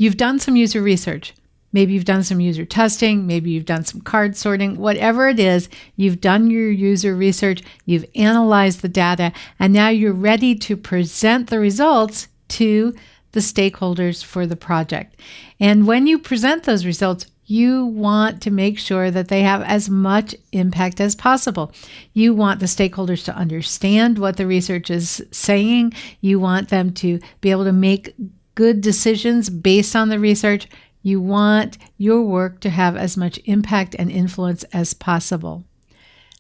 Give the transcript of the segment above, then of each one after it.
you've done some user research. Maybe you've done some user testing. Maybe you've done some card sorting. Whatever it is, you've done your user research. You've analyzed the data. And now you're ready to present the results to the stakeholders for the project. And when you present those results, you want to make sure that they have as much impact as possible. You want the stakeholders to understand what the research is saying. You want them to be able to make good decisions based on the research. You want your work to have as much impact and influence as possible.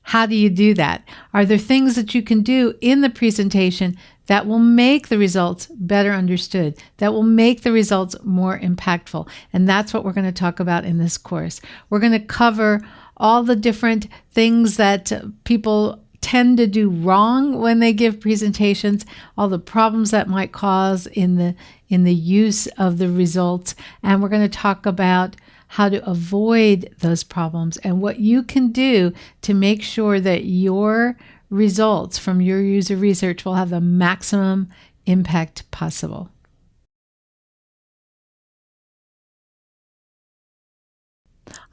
How do you do that? Are there things that you can do in the presentation that will make the results better understood, that will make the results more impactful? And that's what we're going to talk about in this course. We're going to cover all the different things that people tend to do wrong when they give presentations, all the problems that might cause in the use of the results. And we're going to talk about how to avoid those problems and what you can do to make sure that your results from your user research will have the maximum impact possible.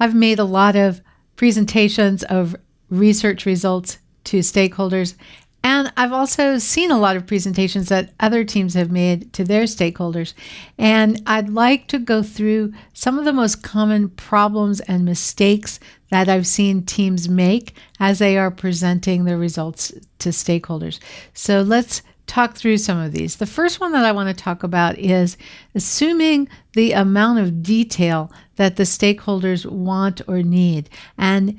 I've made a lot of presentations of research results to stakeholders, and I've also seen a lot of presentations that other teams have made to their stakeholders. And I'd like to go through some of the most common problems and mistakes that I've seen teams make as they are presenting their results to stakeholders. So let's talk through some of these. The first one that I want to talk about is assuming the amount of detail that the stakeholders want or need. And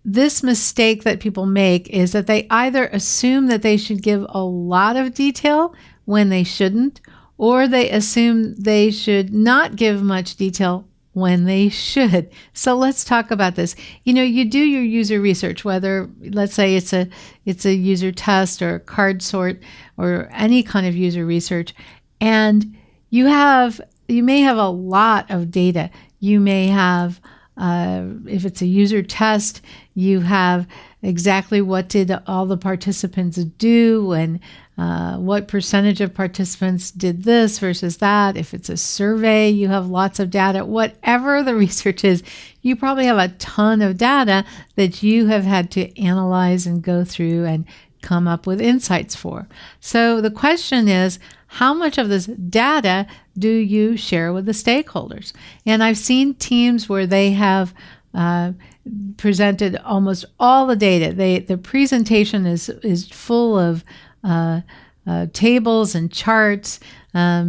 this mistake that people make is that they either assume that they should give a lot of detail when they shouldn't, or they assume they should not give much detail when they should. So let's talk about this. You do your user research, whether, let's say it's a user test or a card sort or any kind of user research, and you may have a lot of data. You may have if it's a user test, you have exactly what did all the participants do and what percentage of participants did this versus that. If it's a survey, you have lots of data. Whatever the research is, you probably have a ton of data that you have had to analyze and go through and come up with insights for. So the question is, how much of this data do you share with the stakeholders? And I've seen teams where they have presented almost all the data. The presentation is full of tables and charts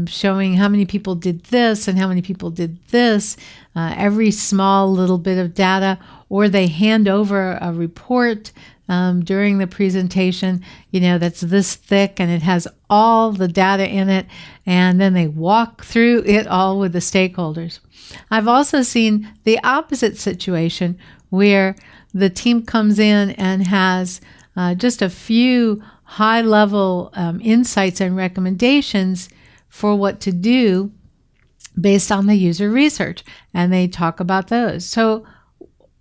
showing how many people did this and how many people did this, every small little bit of data, or they hand over a report during the presentation, that's this thick and it has all the data in it, and then they walk through it all with the stakeholders. I've also seen the opposite situation where the team comes in and has just a few high-level insights and recommendations for what to do based on the user research, and they talk about those. So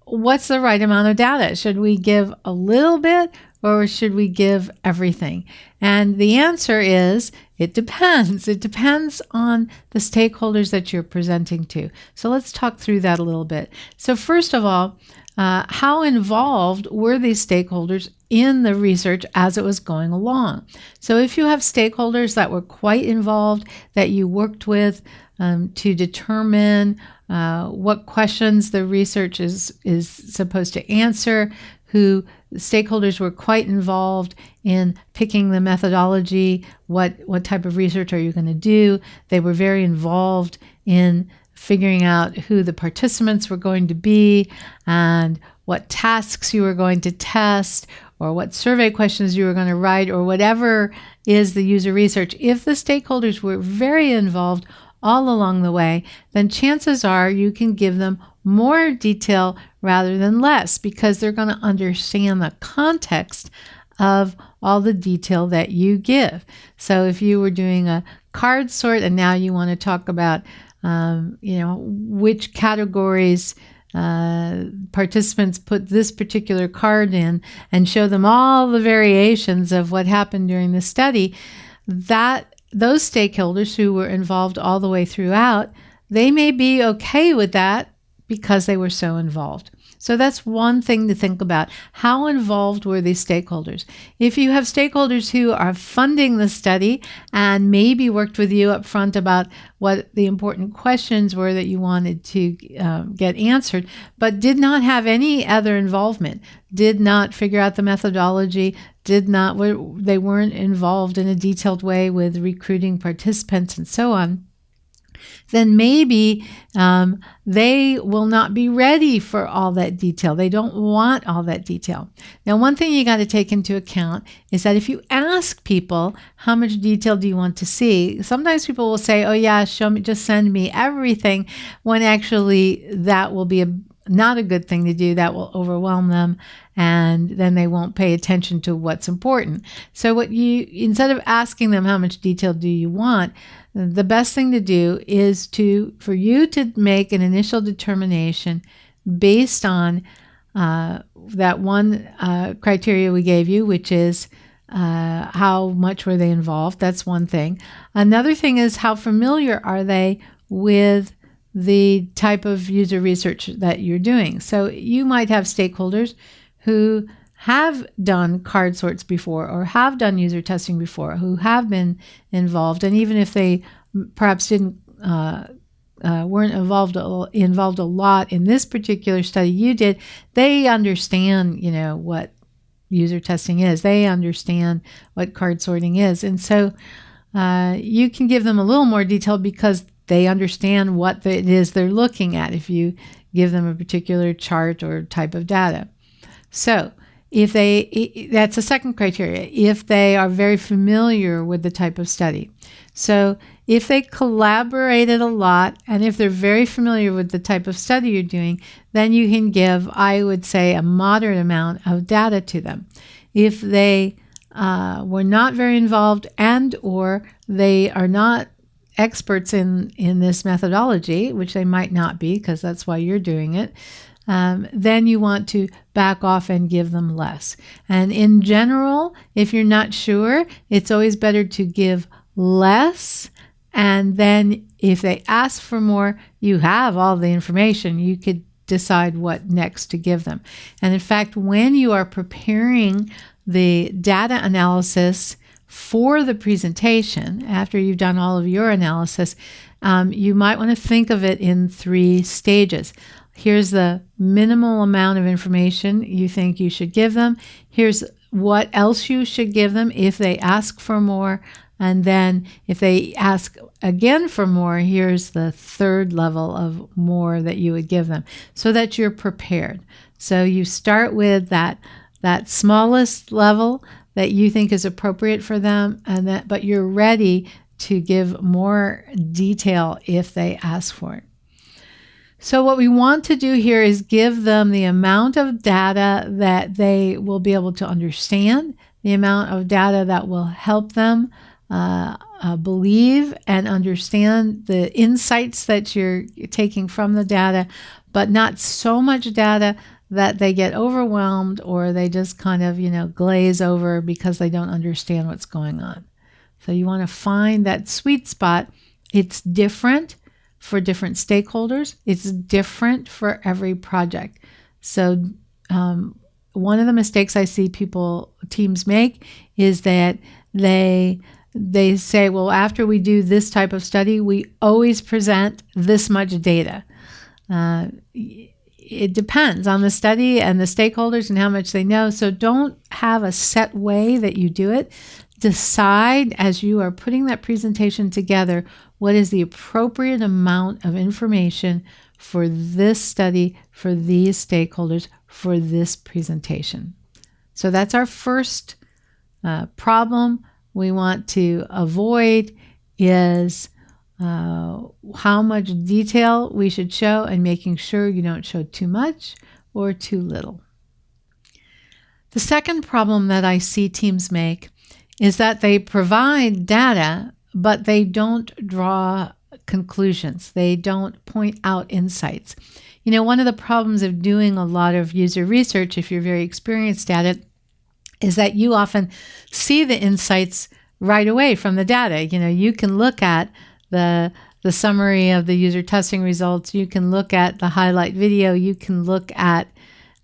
what's the right amount of data? Should we give a little bit or should we give everything? And the answer is, it depends. It depends on the stakeholders that you're presenting to. So let's talk through that a little bit. So first of all, how involved were these stakeholders in the research as it was going along? So if you have stakeholders that were quite involved, that you worked with to determine what questions the research is supposed to answer, who stakeholders were quite involved in picking the methodology, what type of research are you going to do? They were very involved in figuring out who the participants were going to be and what tasks you were going to test or what survey questions you were going to write or whatever is the user research. If the stakeholders were very involved all along the way, then chances are you can give them more detail rather than less because they're going to understand the context of all the detail that you give. So if you were doing a card sort and now you want to talk about which categories participants put this particular card in and show them all the variations of what happened during the study, that those stakeholders who were involved all the way throughout, they may be okay with that because they were so involved. So that's one thing to think about. How involved were these stakeholders? If you have stakeholders who are funding the study and maybe worked with you up front about what the important questions were that you wanted to get answered, but did not have any other involvement, did not figure out the methodology, they weren't involved in a detailed way with recruiting participants and so on, then maybe they will not be ready for all that detail. They don't want all that detail. Now, one thing you got to take into account is that if you ask people, how much detail do you want to see? Sometimes people will say, oh yeah, show me, just send me everything, when actually that will be not a good thing to do. That will overwhelm them, and then they won't pay attention to what's important. So instead of asking them how much detail do you want, the best thing to do is for you to make an initial determination based on that one criteria we gave you, which is how much were they involved. That's one thing. Another thing is, how familiar are they with the type of user research that you're doing. So you might have stakeholders who have done card sorts before, or have done user testing before, who have been involved. And even if they perhaps weren't involved a lot in this particular study you did, they understand, what user testing is. They understand what card sorting is. And so you can give them a little more detail because they understand what it is they're looking at if you give them a particular chart or type of data. So that's a second criteria, if they are very familiar with the type of study. So if they collaborated a lot, and if they're very familiar with the type of study you're doing, then you can give, I would say, a moderate amount of data to them. If they were not very involved, and or they are not experts in this methodology, which they might not be because that's why you're doing it, then you want to back off and give them less. And in general, if you're not sure, it's always better to give less. And then if they ask for more, you have all the information. You could decide what next to give them. And in fact, when you are preparing the data analysis for the presentation, after you've done all of your analysis, you might want to think of it in 3 stages. Here's the minimal amount of information you think you should give them. Here's what else you should give them if they ask for more. And then if they ask again for more, here's the 3rd level of more that you would give them, so that you're prepared. So you start with that smallest level that you think is appropriate for them, but you're ready to give more detail if they ask for it. So what we want to do here is give them the amount of data that they will be able to understand, the amount of data that will help them believe and understand the insights that you're taking from the data, but not so much data that they get overwhelmed or they just kind of, glaze over because they don't understand what's going on. So you want to find that sweet spot. It's different for different stakeholders. It's different for every project. So one of the mistakes I see teams make is that they say, well, after we do this type of study, we always present this much data. It depends on the study and the stakeholders and how much they know. So don't have a set way that you do it. Decide as you are putting that presentation together, what is the appropriate amount of information for this study, for these stakeholders, for this presentation. So that's our first problem we want to avoid, is how much detail we should show, and making sure you don't show too much or too little. The second problem that I see teams make is that they provide data, but they don't draw conclusions. They don't point out insights. One of the problems of doing a lot of user research, if you're very experienced at it, is that you often see the insights right away from the data. You can look at the the summary of the user testing results. You can look at the highlight video. You can look at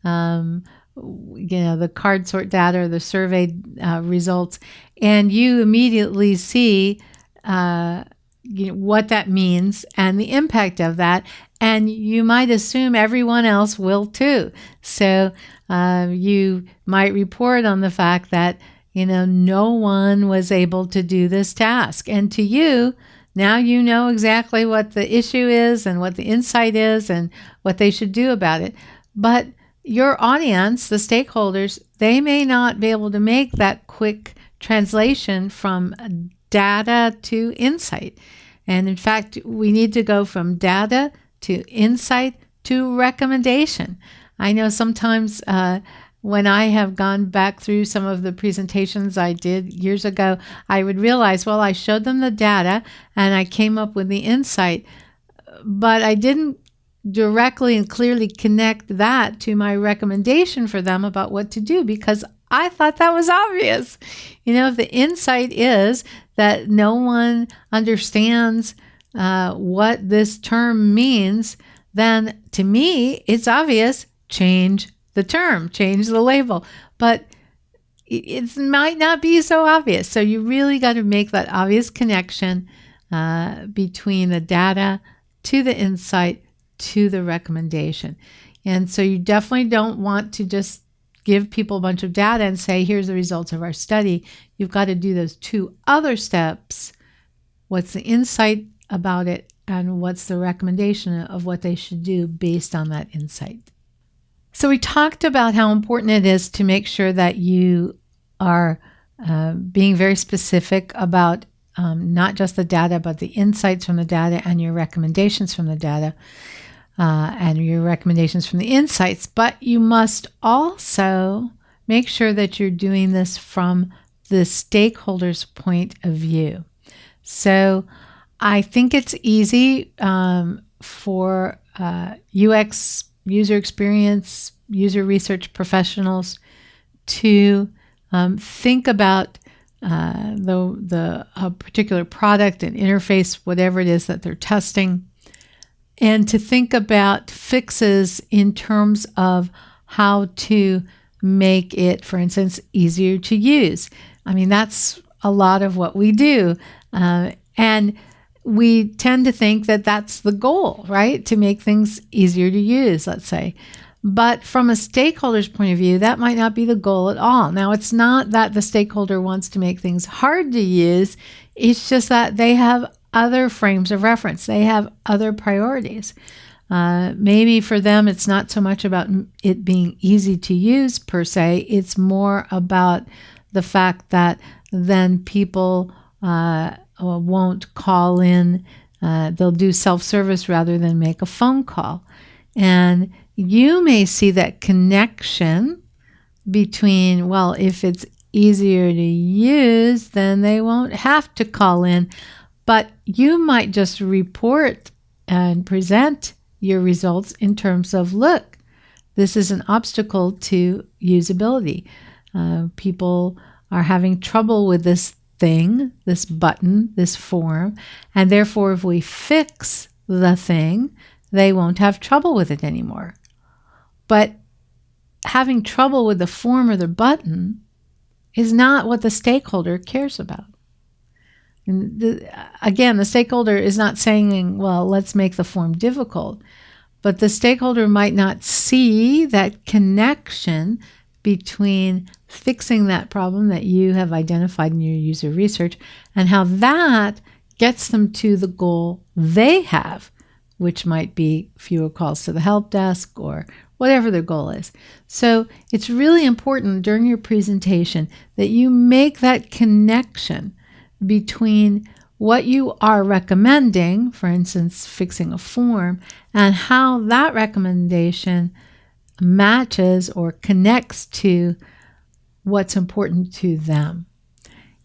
the card sort data or the survey results, and you immediately see what that means and the impact of that. And you might assume everyone else will too. So you might report on the fact that, no one was able to do this task. And to you, now you know exactly what the issue is and what the insight is and what they should do about it. But your audience, the stakeholders, they may not be able to make that quick translation from data to insight. And in fact, we need to go from data to insight to recommendation. I know sometimes when I have gone back through some of the presentations I did years ago, I would realize, well, I showed them the data and I came up with the insight, but I didn't directly and clearly connect that to my recommendation for them about what to do, because I thought that was obvious. If the insight is that no one understands what this term means, then to me, it's obvious, change the term, change the label. But it might not be so obvious. So you really got to make that obvious connection between the data to the insight to the recommendation. And so you definitely don't want to just give people a bunch of data and say, here's the results of our study. You've got to do those two other steps. What's the insight about it, and what's the recommendation of what they should do based on that insight? So we talked about how important it is to make sure that you are being very specific about not just the data, but the insights from the data and your recommendations from the data. And your recommendations from the insights, but you must also make sure that you're doing this from the stakeholder's point of view. So I think it's easy for UX, user experience, user research professionals to think about a particular product and interface, whatever it is that they're testing, and to think about fixes in terms of how to make it, for instance, easier to use. I mean, that's a lot of what we do. And we tend to think that that's the goal, right? To make things easier to use, let's say. But from a stakeholder's point of view, that might not be the goal at all. Now, it's not that the stakeholder wants to make things hard to use. It's just that they have other frames of reference. They have other priorities. Maybe for them, it's not so much about it being easy to use per se. It's more about the fact that then people won't call in. They'll do self-service rather than make a phone call. And you may see that connection between, well, if it's easier to use, then they won't have to call in. But you might just report and present your results in terms of, look, this is an obstacle to usability. People are having trouble with this thing, this button, this form, and therefore if we fix the thing, they won't have trouble with it anymore. But having trouble with the form or the button is not what the stakeholder cares about. And again, the stakeholder is not saying, well, let's make the form difficult, but the stakeholder might not see that connection between fixing that problem that you have identified in your user research and how that gets them to the goal they have, which might be fewer calls to the help desk or whatever their goal is. So it's really important during your presentation that you make that connection between what you are recommending, for instance, fixing a form, and how that recommendation matches or connects to what's important to them.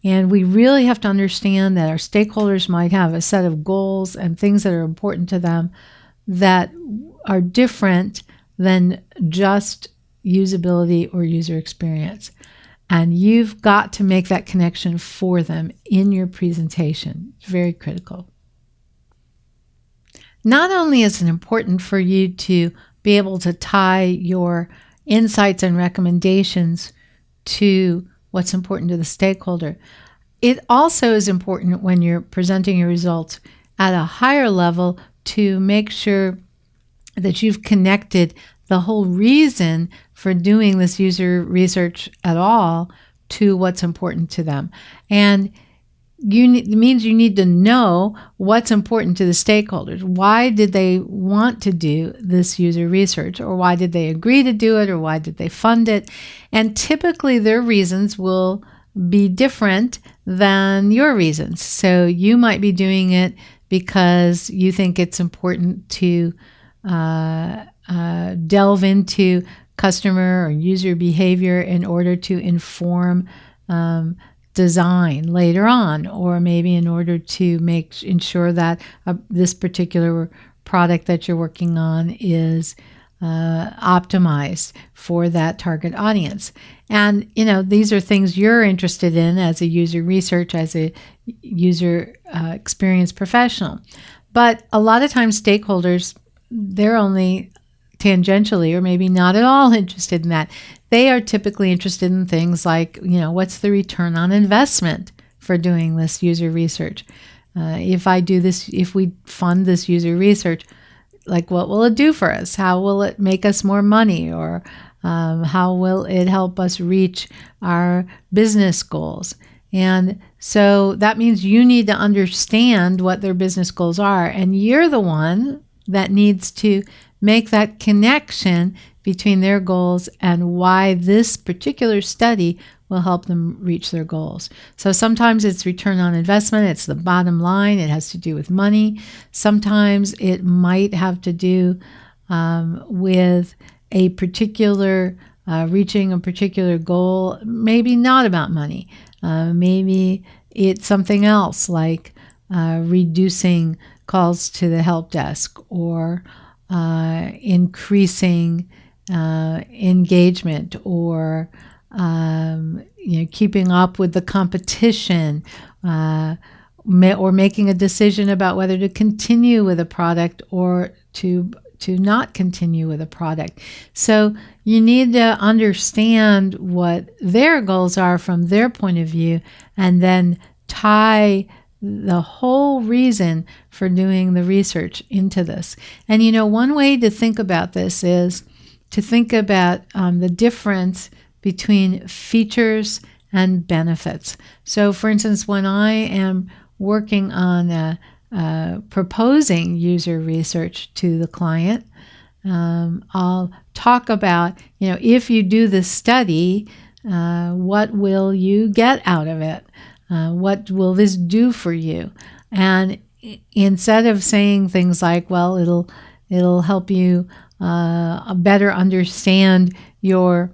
And we really have to understand that our stakeholders might have a set of goals and things that are important to them that are different than just usability or user experience. And you've got to make that connection for them in your presentation. It's very critical. not only is it important for you to be able to tie your insights and recommendations to what's important to the stakeholder, it also is important when you're presenting your results at a higher level to make sure that you've connected the whole reason for doing this user research at all to what's important to them. And it means you need to know what's important to the stakeholders. Why did they want to do this user research? Or why did they agree to do it? Or why did they fund it? And typically their reasons will be different than your reasons. So you might be doing it because you think it's important to delve into customer or user behavior in order to inform design later on, or maybe in order to ensure that this particular product that you're working on is optimized for that target audience. And, these are things you're interested in as a user research, as a user experience professional. But a lot of times stakeholders, they're only tangentially or maybe not at all interested in that. They are typically interested in things like, what's the return on investment for doing this user research? If we fund this user research, like, what will it do for us? How will it make us more money? Or how will it help us reach our business goals? And so that means you need to understand what their business goals are. And you're the one that needs to make that connection between their goals and why this particular study will help them reach their goals. So sometimes it's return on investment. It's the bottom line. It has to do with money. Sometimes it might have to do with a particular reaching a particular goal, maybe not about money. Maybe it's something else like reducing calls to the help desk or increasing engagement or keeping up with the competition or making a decision about whether to continue with a product or to not continue with a product. So you need to understand what their goals are from their point of view and then tie the whole reason for doing the research into this. And one way to think about this is to think about the difference between features and benefits. So for instance, when I am working on proposing user research to the client, I'll talk about, if you do this study, what will you get out of it? What will this do for you? And instead of saying things like, well, it'll help you better understand your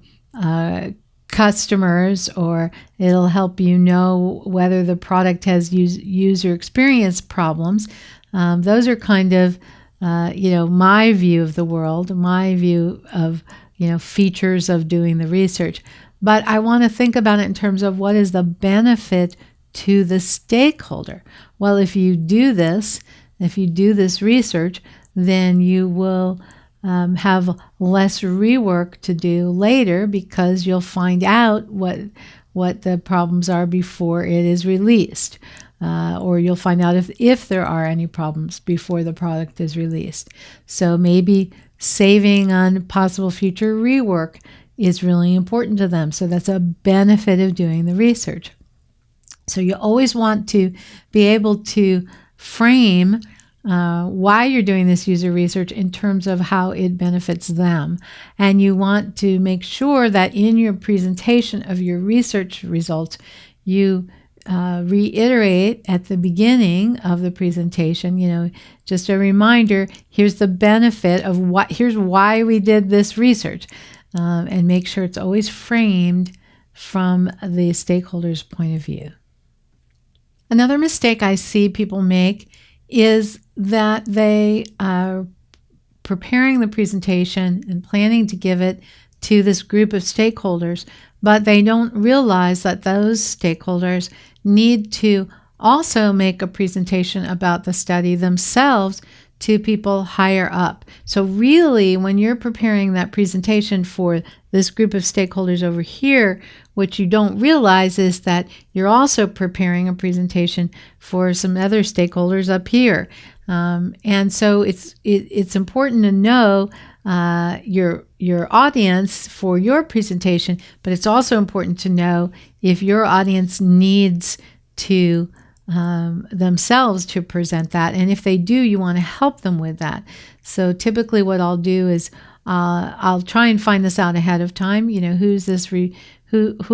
customers, or it'll help you know whether the product has user experience problems. Those are kind of, my view of the world, my view of, features of doing the research. But I want to think about it in terms of what is the benefit to the stakeholder. Well, if you do this research, then you will have less rework to do later because you'll find out what the problems are before it is released. Or you'll find out if there are any problems before the product is released. So maybe saving on possible future rework is really important to them. So that's a benefit of doing the research. So you always want to be able to frame why you're doing this user research in terms of how it benefits them. And you want to make sure that in your presentation of your research results, you reiterate at the beginning of the presentation, just a reminder, here's the benefit of here's why we did this research. And make sure it's always framed from the stakeholder's point of view. Another mistake I see people make is that they are preparing the presentation and planning to give it to this group of stakeholders, but they don't realize that those stakeholders need to also make a presentation about the study themselves to people higher up. So really, when you're preparing that presentation for this group of stakeholders over here, what you don't realize is that you're also preparing a presentation for some other stakeholders up here. And so it's important to know your audience for your presentation, but it's also important to know if your audience needs to themselves to present that, and if they do, you want to help them with that. So typically, what I'll do is I'll try and find this out ahead of time. Who's this? Who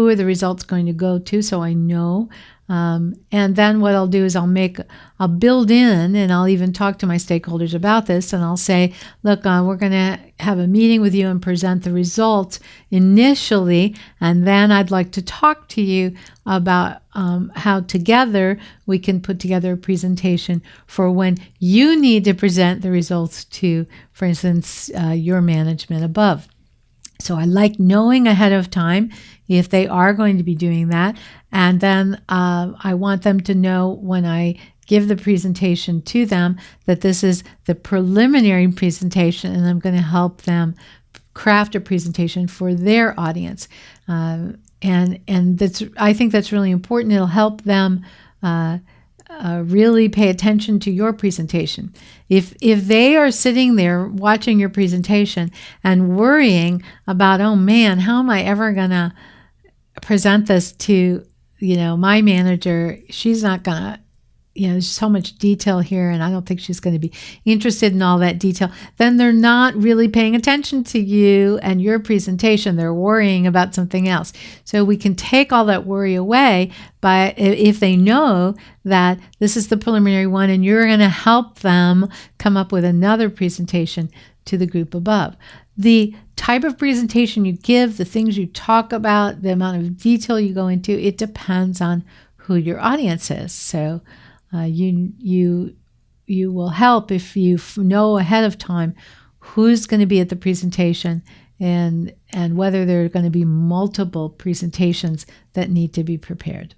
are the results going to go to? So I know. And then what I'll do is I'll build in, and I'll even talk to my stakeholders about this, and I'll say, look, we're going to have a meeting with you and present the results initially, and then I'd like to talk to you about how together we can put together a presentation for when you need to present the results to, for instance, your management above. So I like knowing ahead of time if they are going to be doing that. And then I want them to know when I give the presentation to them that this is the preliminary presentation, and I'm going to help them craft a presentation for their audience. And I think that's really important. It'll help them really pay attention to your presentation. If they are sitting there watching your presentation and worrying about, oh man, how am I ever going to present this to, my manager? She's not going to, there's so much detail here, and I don't think she's going to be interested in all that detail. Then they're not really paying attention to you and your presentation. They're worrying about something else. So we can take all that worry away by if they know that this is the preliminary one, and you're going to help them come up with another presentation to the group above. The type of presentation you give, the things you talk about, the amount of detail you go into, it depends on who your audience is. So you will help if you know ahead of time who's going to be at the presentation and whether there are going to be multiple presentations that need to be prepared.